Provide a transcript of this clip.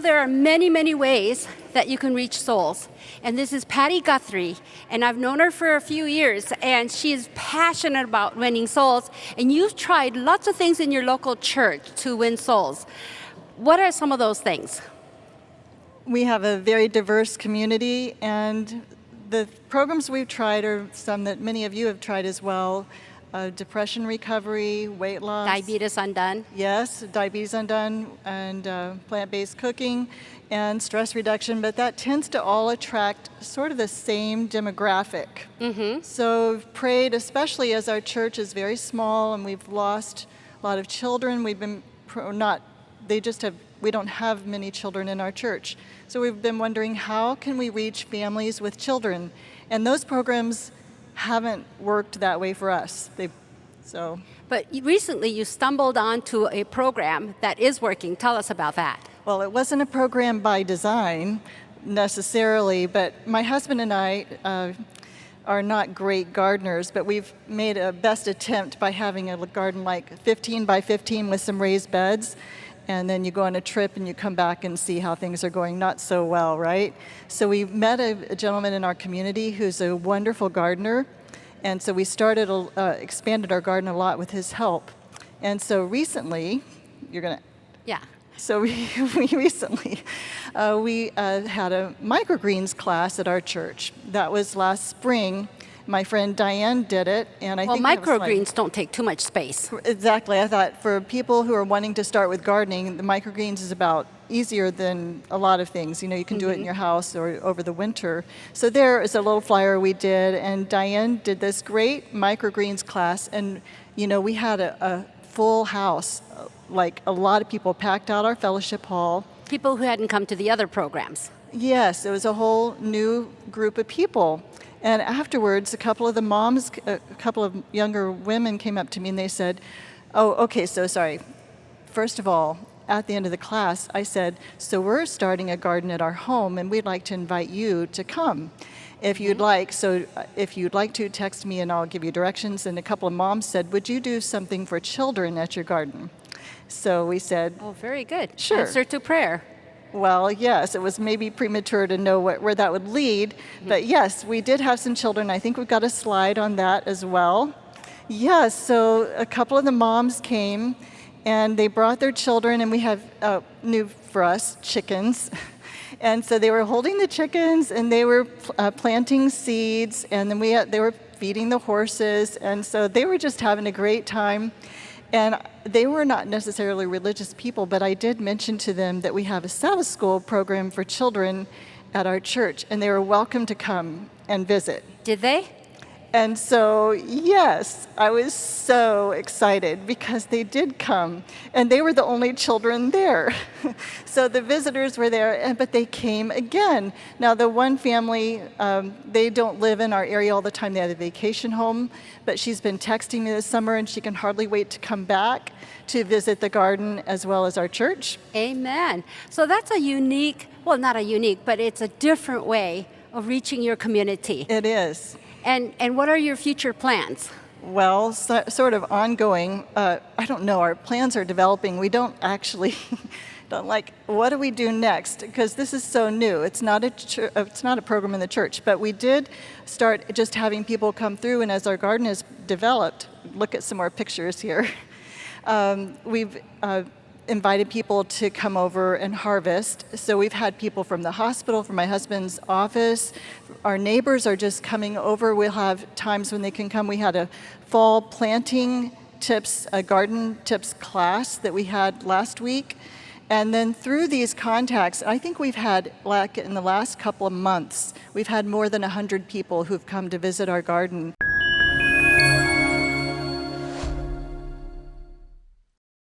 there are many, many ways that you can reach souls. And this is Patti Guthrie, and I've known her for a few years, and she is passionate about winning souls. And you've tried lots of things in your local church to win souls. What are some of those things? We have a very diverse community, and the programs we've tried are some that many of you have tried as well. Depression recovery, weight loss. Diabetes Undone. Yes, Diabetes Undone, and plant-based cooking, and stress reduction, but that tends to all attract sort of the same demographic. Mm-hmm. So we've prayed, especially as our church is very small and we've lost a lot of children. We've been we don't have many children in our church. So we've been wondering, how can we reach families with children? And those programs haven't worked that way for us. But recently you stumbled onto a program that is working. Tell us about that. Well, it wasn't a program by design necessarily, but my husband and I are not great gardeners, but we've made a best attempt by having a garden like 15 by 15 with some raised beds. And then you go on a trip and you come back and see how things are going not so well, right? So we met a gentleman in our community who's a wonderful gardener. And so we expanded our garden a lot with his help. And so recently, Yeah. So we recently had a microgreens class at our church. That was last spring. My friend Diane did it, and I think microgreens don't take too much space. Exactly. I thought for people who are wanting to start with gardening, the microgreens is about easier than a lot of things. You know, you can do it in your house or over the winter. So there is a little flyer we did, and Diane did this great microgreens class, and you know, we had a full house, like a lot of people packed out our fellowship hall. People who hadn't come to the other programs. Yes, it was a whole new group of people. And afterwards, a couple of younger women came up to me and they said, "Oh, okay, so sorry. First of all, at the end of the class, I said, so we're starting a garden at our home and we'd like to invite you to come. If you'd like, to text me and I'll give you directions." And a couple of moms said, "Would you do something for children at your garden?" So we said, "Oh, very good. Sure. Answer to prayer." Well, yes, it was maybe premature to know where that would lead, but yes, we did have some children. I think we've got a slide on that as well. Yes, so a couple of the moms came, and they brought their children, and we have, new for us, chickens. And so they were holding the chickens, and they were planting seeds, and then they were feeding the horses, and so they were just having a great time. And they were not necessarily religious people, but I did mention to them that we have a Sabbath School program for children at our church, and they were welcome to come and visit. Did they? And so, yes, I was so excited because they did come, and they were the only children there. So the visitors were there, but they came again. Now, the one family, they don't live in our area all the time. They have a vacation home, but she's been texting me this summer, and she can hardly wait to come back to visit the garden as well as our church. Amen. So that's a unique, well, not a unique, but it's a different way of reaching your community. It is. And what are your future plans? Well, sort of ongoing. I don't know. Our plans are developing. We don't actually, what do we do next? Because this is so new. It's not a program in the church. But we did start just having people come through, and as our garden has developed, look at some more pictures here. We've invited people to come over and harvest. So we've had people from the hospital, from my husband's office. Our neighbors are just coming over. We'll have times when they can come. We had a fall planting tips, a garden tips class that we had last week. And then through these contacts, I think we've had, like in the last couple of months, we've had more than 100 people who've come to visit our garden.